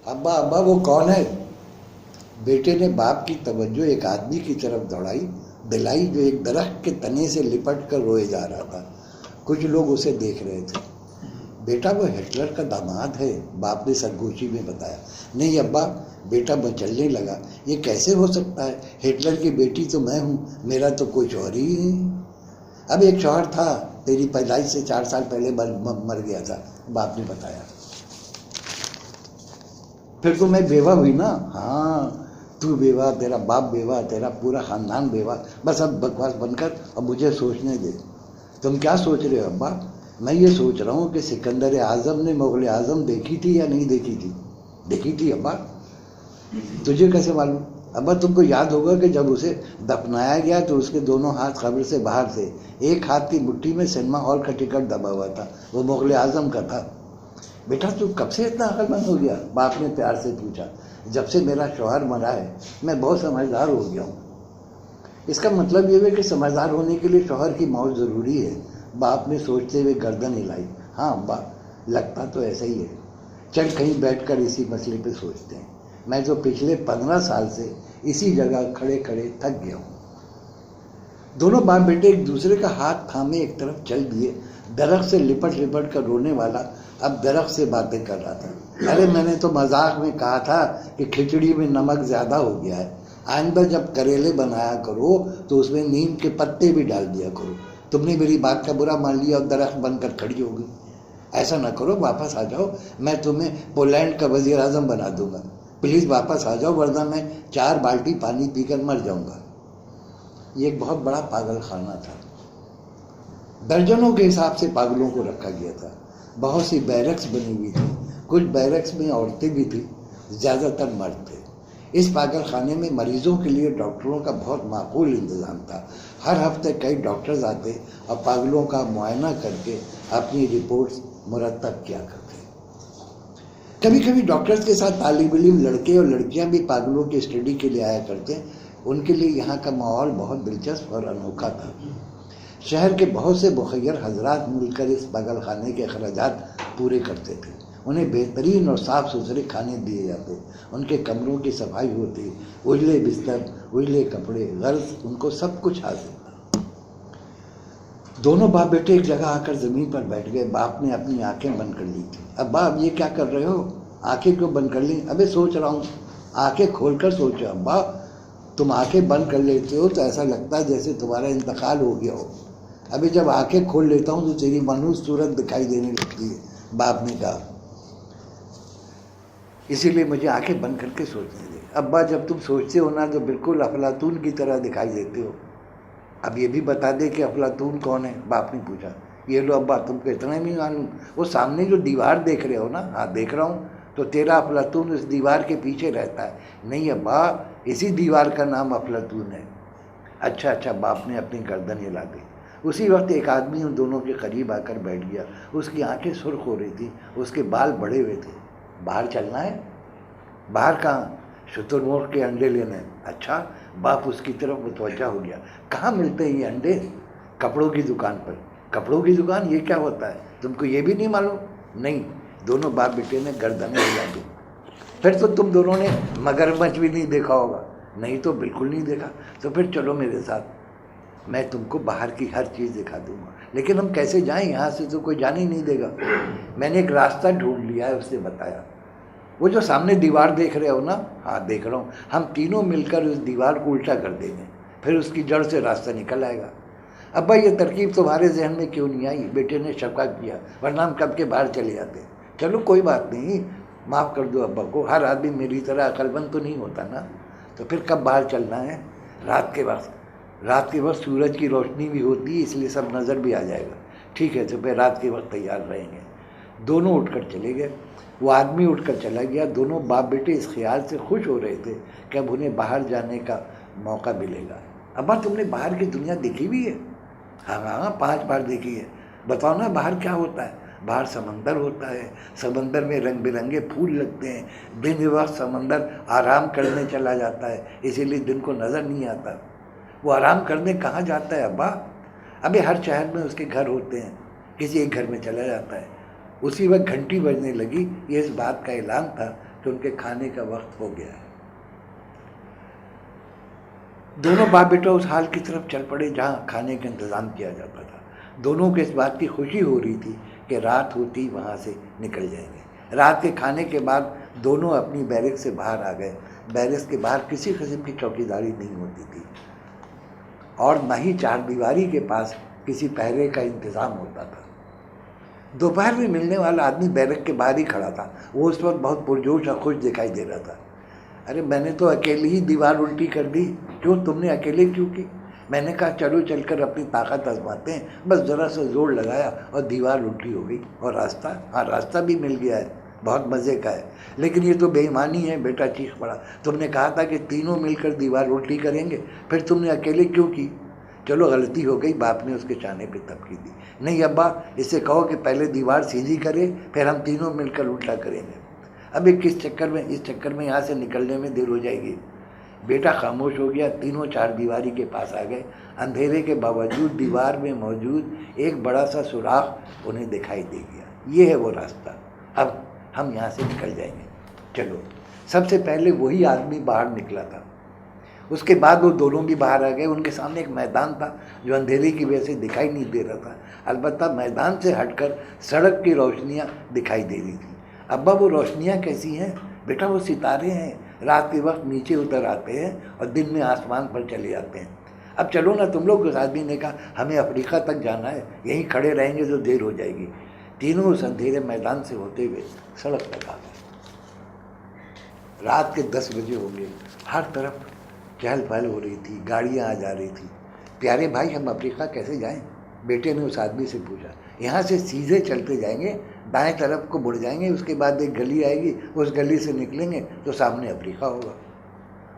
अब्बा अब्बा वो कौन है? बेटे ने बाप की तवज्जो एक आदमी की तरफ दौड़ाई दिलाई जो एक दरख्त के तने से लिपट कर रोए जा रहा था। कुछ लोग उसे देख रहे थे। बेटा वो हिटलर का दामाद है, बाप ने सरगोशी में बताया। नहीं अब्बा, बेटा मचलने लगा। ये कैसे हो सकता है? हिटलर की बेटी तो मैं हूँ, मेरा तो कोई शौहर ही नहीं। अब एक शौहर था, तेरी पैदाइश से 4 साल पहले मर गया था, बाप ने बताया। फिर तो मैं बेवा हुई ना? हाँ, तू बेवा, तेरा बाप बेवा, तेरा पूरा खानदान बेवा। बस अब बकवास बनकर अब मुझे सोचने दे। तुम क्या सोच रहे हो अब्बा? मैं ये सोच रहा हूँ कि सिकंदर आजम ने मुगल आजम देखी थी या नहीं देखी थी? देखी थी अब्बा। तुझे कैसे मालूम? अब्बा तुमको याद होगा कि जब उसे दफनाया गया तो उसके दोनों हाथ कब्र से बाहर थे। एक हाथ की मुट्ठी में सिनेमा हॉल का टिकट दबा हुआ था, वो मुगल आजम का था। बेटा तू कब से इतना अक्लमंद हो गया? बाप ने प्यार से पूछा। जब से मेरा शौहर मरा है मैं बहुत समझदार हो गया हूँ। इसका मतलब ये है कि समझदार होने के लिए शौहर की मौत ज़रूरी है? बाप ने सोचते हुए गर्दन हिलाई। हाँ अब्बा, लगता तो ऐसा ही है। चल कहीं बैठकर इसी मसले पे सोचते हैं। मैं तो पिछले 15 साल से इसी जगह खड़े खड़े थक गया हूँ। दोनों बाप बेटे एक दूसरे का हाथ थामे एक तरफ चल दिए। दरख्त से लिपट लिपट कर रोने वाला अब दरख्त से बातें कर रहा था। अरे मैंने तो मजाक में कहा था कि खिचड़ी में नमक ज़्यादा हो गया है। आइंदा जब करेले बनाया करो तो उसमें नीम के पत्ते भी डाल दिया करो। तुमने मेरी बात का बुरा मान लिया और दरख्त बनकर खड़ी हो गई। ऐसा ना करो, वापस आ जाओ, मैं तुम्हें पोलैंड का वजीर आजम बना दूंगा। प्लीज़ वापस आ जाओ, वरना मैं 4 बाल्टी पानी पीकर मर जाऊंगा। ये एक बहुत बड़ा पागल खाना था। दर्जनों के हिसाब से पागलों को रखा गया था। बहुत सी बैरक्स बनी हुई थी, कुछ बैरक्स में औरतें भी थी, ज़्यादातर मर्द थे। इस पागल खाने में मरीजों के लिए डॉक्टरों का बहुत माकूल इंतज़ाम था। हर हफ्ते कई डॉक्टर्स आते और पागलों का मुआयना करके अपनी रिपोर्ट्स मुरतब किया करते। कभी कभी डॉक्टर्स के साथ तालिब इल्म लड़के और लड़कियां भी पागलों की स्टडी के लिए आया करते। उनके लिए यहाँ का माहौल बहुत दिलचस्प और अनोखा था। शहर के बहुत से मुखय्यर हजरात मिलकर इस पागल खाने के अखराजात पूरे करते थे। उन्हें बेहतरीन और साफ़ सुथरे खाने दिए जाते, उनके कमरों की सफाई होती, उजले बिस्तर, उजले कपड़े, गर्ज उनको सब कुछ हासिल था। दोनों बाप बेटे एक जगह आकर ज़मीन पर बैठ गए। बाप ने अपनी आंखें बंद कर ली थी। अब्बा अब ये क्या कर रहे हो? आंखें क्यों बंद कर ली? अबे सोच रहा हूँ। आंखें खोलकर सोचो अब्बा। तुम आंखें बंद कर लेते हो तो ऐसा लगता है जैसे तुम्हारा इंतकाल हो गया हो। अभी जब आंखें खोल लेता हूँ तो तेरी मनुष्य सूरत दिखाई देने लगती है, बाप ने कहा। इसीलिए मुझे आंखें बंद करके सोचने दे। अब्बा जब तुम सोचते हो ना तो बिल्कुल अफलातून की तरह दिखाई देते हो। अब ये भी बता दे कि अफलातून कौन है? बाप ने पूछा। ये लो अब्बा, तुमको इतना ही नहीं मालूम? वो सामने जो दीवार देख रहे हो ना? हाँ देख रहा हूँ। तो तेरा अफलातून उस दीवार के पीछे रहता है। नहीं अब्बा, इसी दीवार का नाम अफलातून है। अच्छा अच्छा, बाप ने अपनी गर्दन हिला दी। उसी वक्त एक आदमी उन दोनों के करीब आकर बैठ गया। उसकी आंखें सुर्ख हो रही थी, उसके बाल बड़े हुए थे। बाहर चलना है? बाहर कहाँ? शुतुरमुर्ग के अंडे लेने। अच्छा, बाप उसकी तरफ मुतवज्जा हो गया। कहाँ मिलते हैं ये अंडे? कपड़ों की दुकान पर। कपड़ों की दुकान? ये क्या होता है? तुमको ये भी नहीं मालूम? नहीं। दोनों बाप बेटे ने गर्दनें हिला दी। फिर तो तुम दोनों ने मगरमच्छ भी नहीं देखा होगा? नहीं तो बिल्कुल नहीं देखा। तो फिर चलो मेरे साथ, मैं तुमको बाहर की हर चीज़ दिखा दूंगा। लेकिन हम कैसे जाएं? यहाँ से तो कोई जाने ही नहीं देगा। मैंने एक रास्ता ढूंढ लिया है, उसने बताया। वो जो सामने दीवार देख रहे हो ना? हाँ देख रहा हूँ। हम तीनों मिलकर उस दीवार को उल्टा कर देंगे, फिर उसकी जड़ से रास्ता निकल आएगा। अब्बा ये तरकीब तुम्हारे जहन में क्यों नहीं आई? बेटे ने शफ़क़ा किया। वरना हम कब के बाहर चले जाते। चलो कोई बात नहीं, माफ़ कर दो अब्बा को। हर आदमी मेरी तरह अक्लमंद तो नहीं होता ना। तो फिर कब बाहर चलना है? रात के वक्त। रात के वक्त सूरज की रोशनी भी होती है, इसलिए सब नज़र भी आ जाएगा। ठीक है, तो फिर रात के वक्त तैयार रहेंगे। दोनों उठकर चले गए। वो आदमी उठकर चला गया। दोनों बाप बेटे इस ख्याल से खुश हो रहे थे कि अब उन्हें बाहर जाने का मौका मिलेगा। अब्बा तुमने बाहर की दुनिया देखी भी है? हाँ हाँ, 5 बार देखी है। बताओ ना, बाहर क्या होता है? बाहर समंदर होता है। समंदर में रंग बिरंगे फूल लगते हैं। दिन वक्त समंदर आराम करने चला जाता है, इसीलिए दिन को नज़र नहीं आता। वो आराम करने कहाँ जाता है अब्बा? अबे हर शहर में उसके घर होते हैं, किसी एक घर में चला जाता है। उसी वक्त घंटी बजने लगी। ये इस बात का ऐलान था कि उनके खाने का वक्त हो गया है। दोनों बाप बेटा उस हाल की तरफ चल पड़े जहाँ खाने का इंतज़ाम किया जाता था। दोनों को इस बात की खुशी हो रही थी कि रात होती वहाँ से निकल जाएंगे। रात के खाने के बाद दोनों अपनी बैरक से बाहर आ गए। बैरक के बाहर किसी किस्म की चौकीदारी नहीं होती थी और न ही चारदीवारी के पास किसी पहरे का इंतज़ाम होता था। दोपहर में मिलने वाला आदमी बैरक के बाहर ही खड़ा था। वो उस वक्त बहुत पुरजोश और खुश दिखाई दे रहा था। अरे मैंने तो अकेली ही दीवार उल्टी कर दी। क्यों, तुमने अकेले क्यों की? मैंने कहा चलो चलकर अपनी ताकत आजमाते हैं। बस ज़रा सा जोर लगाया और दीवार उल्टी हो गई। और रास्ता, हाँ रास्ता भी मिल गया है, बहुत मज़े का है। लेकिन ये तो बेईमानी है। बेटा चीख पड़ा, तुमने कहा था कि तीनों मिलकर दीवार उल्टी करेंगे, फिर तुमने अकेले क्यों की? चलो गलती हो गई, बाप ने उसके चाने पे तपकी दी। नहीं अब्बा, इसे कहो कि पहले दीवार सीधी करे, फिर हम तीनों मिलकर उल्टा करेंगे। अबे किस चक्कर में, इस चक्कर में यहाँ से निकलने में देर हो जाएगी। बेटा खामोश हो गया। तीनों चारदीवारी के पास आ गए। अंधेरे के बावजूद दीवार में मौजूद एक बड़ा सा सुराख उन्हें दिखाई दे गया। ये है वो रास्ता, अब हम यहाँ से निकल जाएंगे। चलो। सबसे पहले वही आदमी बाहर निकला था। उसके बाद वो दोनों भी बाहर आ गए। उनके सामने एक मैदान था जो अंधेरे की वजह से दिखाई नहीं दे रहा था। अलबत्ता मैदान से हटकर सड़क की रोशनियाँ दिखाई दे रही थी। अब्बा वो रोशनियाँ कैसी हैं? बेटा वो सितारे हैं, रात के वक्त नीचे उतर आते हैं और दिन में आसमान पर चले जाते हैं। अब चलो ना तुम लोग। उस आदमी ने कहा हमें अफ्रीका तक जाना है, यहीं खड़े रहेंगे तो देर हो जाएगी। तीनों उस अंधेरे मैदान से होते हुए सड़क तक आ गए। रात के 10 बजे होंगे। हर तरफ चहल पहल हो रही थी, गाड़ियाँ आ जा रही थी। प्यारे भाई हम अफ्रीका कैसे जाएं? बेटे ने उस आदमी से पूछा। यहाँ से सीधे चलते जाएंगे, दाएं तरफ को मुड़ जाएंगे, उसके बाद एक गली आएगी, उस गली से निकलेंगे तो सामने अफ्रीका होगा।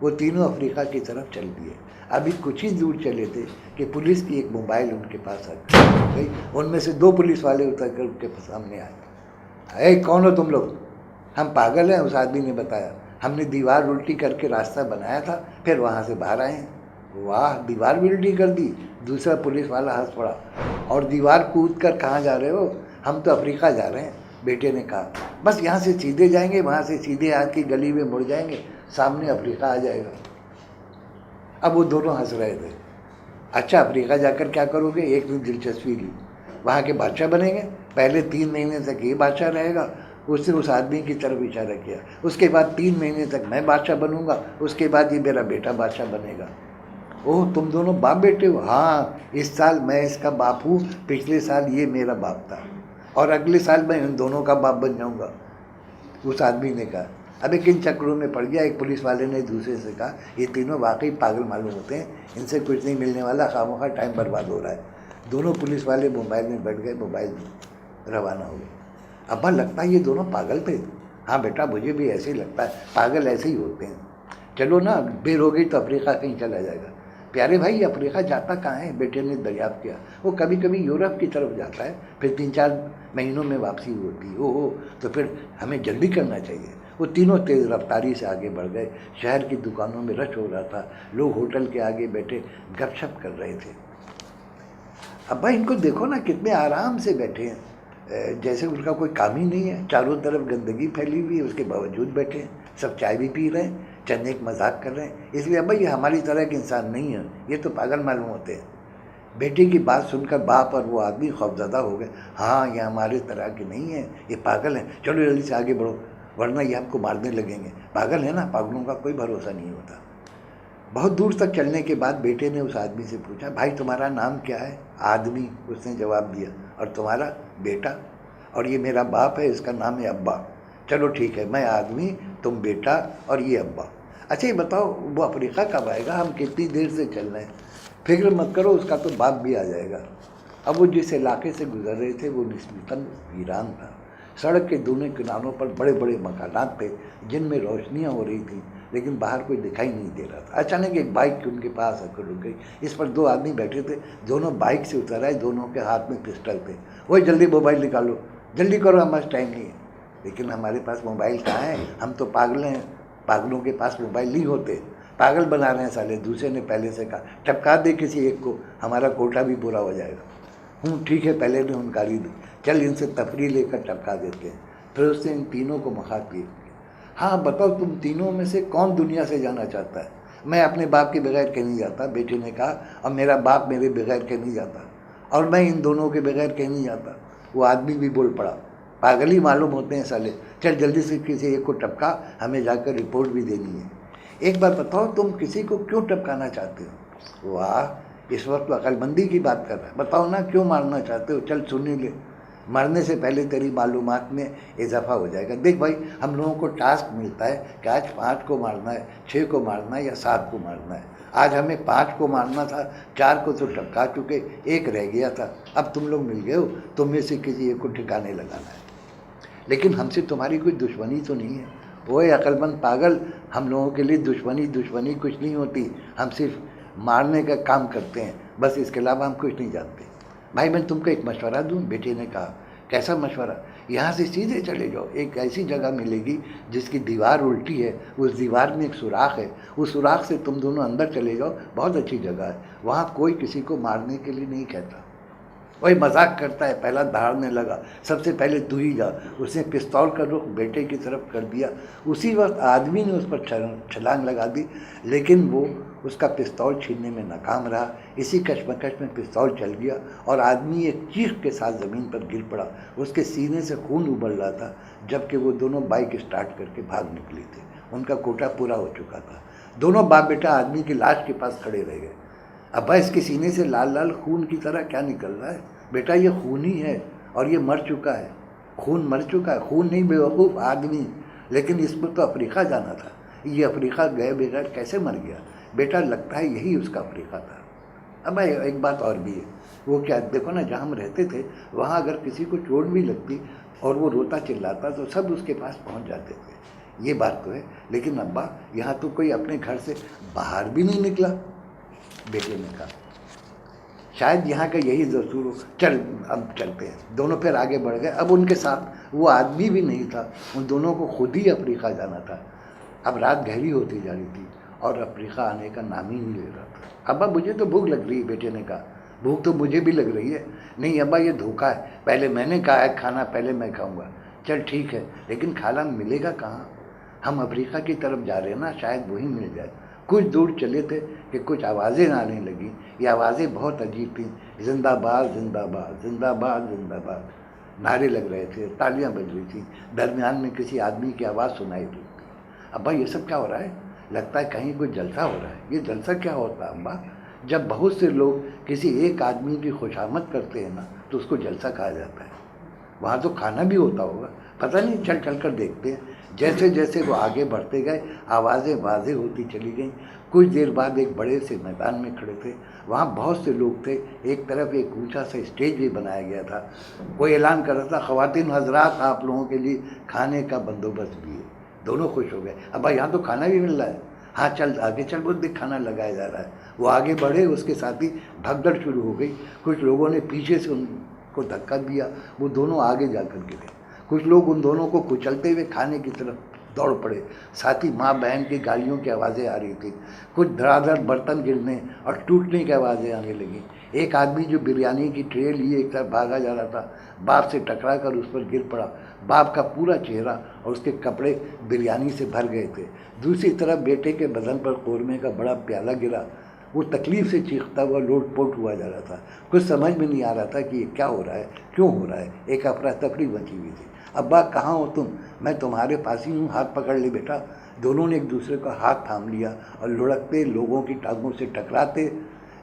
वो तीनों अफ्रीका की तरफ चल दिए। अभी कुछ ही दूर चले थे कि पुलिस की एक मोबाइल उनके पास आ गई। उनमें से 2 पुलिस वाले उतर कर उनके सामने आए। कौन हो तुम लोग? हम पागल हैं, उस आदमी ने बताया। हमने दीवार उल्टी करके रास्ता बनाया था, फिर वहाँ से बाहर आए हैं। वाह, दीवार भी उल्टी कर दी? दूसरा पुलिस वाला हंस पड़ा। और दीवार कूद कर कहाँ जा रहे हो? हम तो अफ्रीका जा रहे हैं। बेटे ने कहा बस यहाँ से सीधे जाएंगे, वहाँ से सीधे आके गली में मुड़ जाएंगे, सामने अफ्रीका आ जाएगा। अब वो दोनों हंस रहे थे। अच्छा अफ्रीका जाकर क्या करोगे? एक दिन दिलचस्पी ली। वहाँ के बादशाह बनेंगे। पहले 3 महीने तक ये बादशाह रहेगा। उसने उस आदमी की तरफ इशारा किया। उसके बाद 3 महीने तक मैं बादशाह बनूंगा। उसके बाद ये मेरा बेटा बादशाह बनेगा। ओह, तुम दोनों बाप बेटे हो? हाँ, इस साल मैं इसका बाप हूँ, पिछले साल ये मेरा बाप था और अगले साल मैं इन दोनों का बाप बन जाऊँगा। उस आदमी ने कहा। अबे किन चक्रों में पड़ गया? एक पुलिस वाले ने दूसरे से कहा। ये तीनों वाकई पागल मालूम होते हैं, इनसे कुछ नहीं मिलने वाला, खामोखा टाइम बर्बाद हो रहा है। दोनों पुलिस वाले मोबाइल में बैठ गए, मोबाइल में रवाना हो गए। अब्बा लगता है ये दोनों पागल थे। हाँ बेटा, मुझे भी ऐसे ही लगता है, पागल ऐसे ही होते हैं। चलो ना, देर हो गई तो अफ्रीका कहीं चला जाएगा। प्यारे भाई अफ्रीका जाता कहाँ है? बेटे ने दरियाफ्त किया। वो कभी कभी यूरोप की तरफ जाता है, फिर 3-4 महीनों में वापसी होती है। ओहो, तो फिर हमें जल्दी करना चाहिए। वो तीनों तेज़ रफ्तारी से आगे बढ़ गए। शहर की दुकानों में रश हो रहा था। लोग होटल के आगे बैठे गपशप कर रहे थे। अब भाई इनको देखो ना, कितने आराम से बैठे हैं, जैसे उनका कोई काम ही नहीं है। चारों तरफ गंदगी फैली हुई है, उसके बावजूद बैठे हैं। सब चाय भी पी रहे हैं, चंद एक मजाक कर रहे हैं। इसलिए अब भाई ये हमारी तरह के इंसान नहीं है, ये तो पागल मालूम होते हैं। बेटे की बात सुनकर बाप और वो आदमी खौफजदा हो गए। हाँ, ये हमारे तरह के नहीं है, ये पागल हैं। चलो जल्दी से आगे बढ़ो, वरना ये आपको मारने लगेंगे। पागल है ना, पागलों का कोई भरोसा नहीं होता। बहुत दूर तक चलने के बाद बेटे ने उस आदमी से पूछा, भाई तुम्हारा नाम क्या है? आदमी उसने जवाब दिया। और तुम्हारा? बेटा। और ये मेरा बाप है, इसका नाम है अब्बा। चलो ठीक है, मैं आदमी, तुम बेटा और ये अब्बा। अच्छा ये बताओ वो अफ्रीका कब आएगा? हम कितनी देर से चल रहे हैं? फिक्र मत करो, उसका तो बाप भी आ जाएगा। अब वो जिस इलाके से गुजर रहे थे वो निस्बतन वीरान था। सड़क के दोनों किनारों पर बड़े बड़े मकानात थे जिनमें रोशनियाँ हो रही थी, लेकिन बाहर कोई दिखाई नहीं दे रहा था। अचानक एक बाइक उनके पास आकर रुक गई। इस पर 2 आदमी बैठे थे। दोनों बाइक से उतर आए, दोनों के हाथ में पिस्टल थे। वही जल्दी मोबाइल निकालो, जल्दी करो, हमारे पास टाइम नहीं है। लेकिन हमारे पास मोबाइल कहाँ है? हम तो पागल हैं, पागलों के पास मोबाइल नहीं होते। पागल बना रहे हैं साले। दूसरे ने पहले से कहा, टपका दे किसी एक को, हमारा कोटा भी पूरा हो जाएगा। ठीक है, पहले ने हुनकारी दी। चल इनसे तफरी लेकर टपका देते हैं। फिर उसने इन तीनों को मुखातिब किया। हाँ बताओ, तुम तीनों में से कौन दुनिया से जाना चाहता है? मैं अपने बाप के बगैर कहीं नहीं जाता, बेटे ने कहा, और मेरा बाप मेरे बगैर कहीं नहीं जाता, और मैं इन दोनों के बगैर कहीं नहीं जाता। वो आदमी भी बोल पड़ा, पागल ही मालूम होते हैं साले, चल जल्दी से किसी एक को टपका, हमें जाकर रिपोर्ट भी देनी है। एक बार बताओ, तुम किसी को क्यों टपकाना चाहते हो? वाह, इस वक्त तो अकलमंदी की बात कर रहा है। बताओ ना, क्यों मारना चाहते हो? चल सुन ही ले, मरने से पहले तेरी मालूमात में इजाफा हो जाएगा। देख भाई, हम लोगों को टास्क मिलता है कि आज 5 को मारना है, 6 को मारना है या 7 को मारना है। आज हमें 5 को मारना था, 4 को तो टपका चुके, 1 रह गया था। अब तुम लोग मिल गए हो, तुम में से किसी एक को ठिकाने लगाना है। लेकिन हमसे तुम्हारी कोई दुश्मनी तो नहीं है। ओए अकलमंद पागल, हम लोगों के लिए दुश्मनी कुछ नहीं होती। हम सिर्फ मारने का काम करते हैं, बस, इसके अलावा हम कुछ नहीं जानते। भाई मैं तुमको एक मशवरा दूं? बेटे ने कहा। कैसा मशवरा? यहाँ से सीधे चले जाओ, एक ऐसी जगह मिलेगी जिसकी दीवार उल्टी है, उस दीवार में एक सुराख है, उस सुराख से तुम दोनों अंदर चले जाओ, बहुत अच्छी जगह है, वहाँ कोई किसी को मारने के लिए नहीं कहता। वही मजाक करता है, पहला दहाड़ने लगा, सबसे पहले तू ही जा। उसने पिस्तौल का रुख बेटे की तरफ कर दिया। उसी वक्त आदमी ने उस पर छलांग लगा दी, लेकिन वो उसका पिस्तौल छीनने में नाकाम रहा। इसी कश्मकश में पिस्तौल चल गया और आदमी एक चीख के साथ ज़मीन पर गिर पड़ा। उसके सीने से खून उबल रहा था, जबकि वो दोनों बाइक स्टार्ट करके भाग निकले थे। उनका कोटा पूरा हो चुका था। दोनों बाप बेटा आदमी की लाश के पास खड़े रह गए। अब्बा, इसके सीने से लाल लाल खून की तरह क्या निकल रहा है? बेटा ये खून ही है, और ये मर चुका है। खून मर चुका है? खून नहीं बेवकूफ़ आदमी, लेकिन इसको तो अफ्रीका जाना था। ये अफ्रीका गए बगैर कैसे मर गया? बेटा लगता है यही उसका अफ्रीका था। अब एक बात और भी है, वो क्या, देखो ना, जहाँ हम रहते थे वहाँ अगर किसी को चोट भी लगती और वो रोता चिल्लाता तो सब उसके पास पहुँच जाते थे। ये बात तो है, लेकिन अब्बा यहाँ तो कोई अपने घर से बाहर भी नहीं निकला। बेटे ने कहा, शायद यहाँ का यही दस्तूर हो। चल अब चलते हैं। दोनों फिर आगे बढ़ गए। अब उनके साथ वो आदमी भी नहीं था, उन दोनों को खुद ही अफ्रीका जाना था। अब रात गहरी होती जा रही थी और अफ्रीका आने का नाम ही नहीं ले रहा था। अब्बा मुझे तो भूख लग रही है, बेटे ने कहा। भूख तो मुझे भी लग रही है। नहीं अब्बा, ये धोखा है, पहले मैंने कहा है खाना पहले मैं खाऊंगा। चल ठीक है, लेकिन खाना मिलेगा कहाँ? हम अफ्रीका की तरफ जा रहे हैं ना, शायद वहीं मिल जाए। कुछ दूर चले थे कि कुछ आवाज़ें आने लगी। ये आवाज़ें बहुत अजीब थीं। जिंदाबाद जिंदाबाद जिंदाबाद जिंदाबाद नारे लग रहे थे, तालियां बज रही थी। दरमियान में किसी आदमी की आवाज़ सुनाई दी। अब्बा ये सब क्या हो रहा है? लगता है कहीं कोई जलसा हो रहा है। ये जलसा क्या होता है अब्बा? जब बहुत से लोग किसी एक आदमी की खुशामद करते हैं ना, तो उसको जलसा कहा जाता है। वहाँ तो खाना भी होता होगा, पता नहीं, चल चल कर देखते हैं। जैसे जैसे वो आगे बढ़ते गए, आवाज़ें वाज़ेह होती चली गईं। कुछ देर बाद एक बड़े से मैदान में खड़े थे। वहाँ बहुत से लोग थे। एक तरफ एक ऊंचा सा स्टेज भी बनाया गया था। कोई ऐलान कर रहा था, ख़वातीन हज़रात, आप लोगों के लिए खाने का बंदोबस्त भी है। दोनों खुश हो गए। अब भाई यहाँ तो खाना भी मिल रहा है। हाँ चल आगे चल, बहुत देख खाना लगाया जा रहा है। वो आगे बढ़े, उसके साथ ही भगदड़ शुरू हो गई। कुछ लोगों ने पीछे से उनको धक्का दिया, वो दोनों आगे जा कर गिरे। कुछ लोग उन दोनों को कुचलते हुए खाने की तरफ दौड़ पड़े। साथ ही माँ बहन की गालियों की आवाज़ें आ रही थी। कुछ धड़ाधड़ बर्तन गिरने और टूटने की आवाज़ें आने लगी। एक आदमी जो बिरयानी की ट्रे लिए एक तरफ भागा जा रहा था, बाप से टकरा कर उस पर गिर पड़ा। बाप का पूरा चेहरा और उसके कपड़े बिरयानी से भर गए थे। दूसरी तरफ बेटे के बदन पर कौरमे का बड़ा प्याला गिरा। वो तकलीफ़ से चीखता हुआ लोटपोट हुआ जा रहा था। कुछ समझ में नहीं आ रहा था कि ये क्या हो रहा है, क्यों हो रहा है। एक अफरा तफरी मची हुई थी। अब्बा कहाँ हो तुम? मैं तुम्हारे पास ही हूँ, हाथ पकड़ ले बेटा। दोनों ने एक दूसरे का हाथ थाम लिया और लुढ़कते, लोगों की टांगों से टकराते,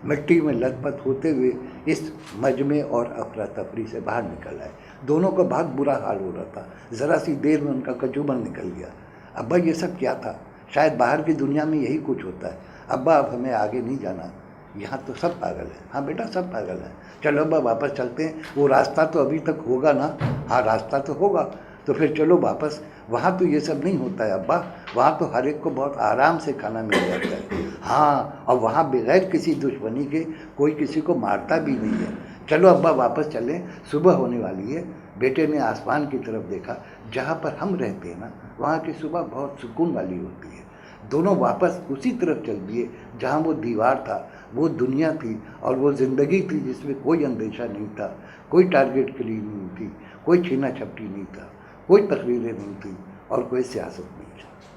मिट्टी में लथपथ होते हुए इस मजमे और अफरा तफरी से बाहर निकल आए। दोनों का बहुत बुरा हाल हो रहा था। ज़रा सी देर में उनका कचूमन निकल गया। अब्बा ये सब क्या था? शायद बाहर की दुनिया में यही कुछ होता है। अब्बा अब हमें आगे नहीं जाना, यहाँ तो सब पागल है। हाँ बेटा, सब पागल है। चलो अब्बा वापस चलते हैं। वो रास्ता तो अभी तक होगा ना? हाँ रास्ता तो होगा, तो फिर चलो वापस। वहाँ तो ये सब नहीं होता है अब्बा, वहाँ तो हर एक को बहुत आराम से खाना मिल जाता है। हाँ, और वहाँ बगैर किसी दुश्मनी के कोई किसी को मारता भी नहीं है। चलो अब्बा वापस चलें, सुबह होने वाली है। बेटे ने आसमान की तरफ देखा। जहाँ पर हम रहते हैं ना, वहाँ की सुबह बहुत सुकून वाली होती है। दोनों वापस उसी तरफ चल दिए जहाँ वो दीवार था, वो दुनिया थी और वो ज़िंदगी थी जिसमें कोई अंदेशा नहीं था, कोई टारगेट के लिए नहीं थी, कोई छीना झपटी नहीं था, कोई तकरीरें नहीं थी और कोई सियासत नहीं चाहता।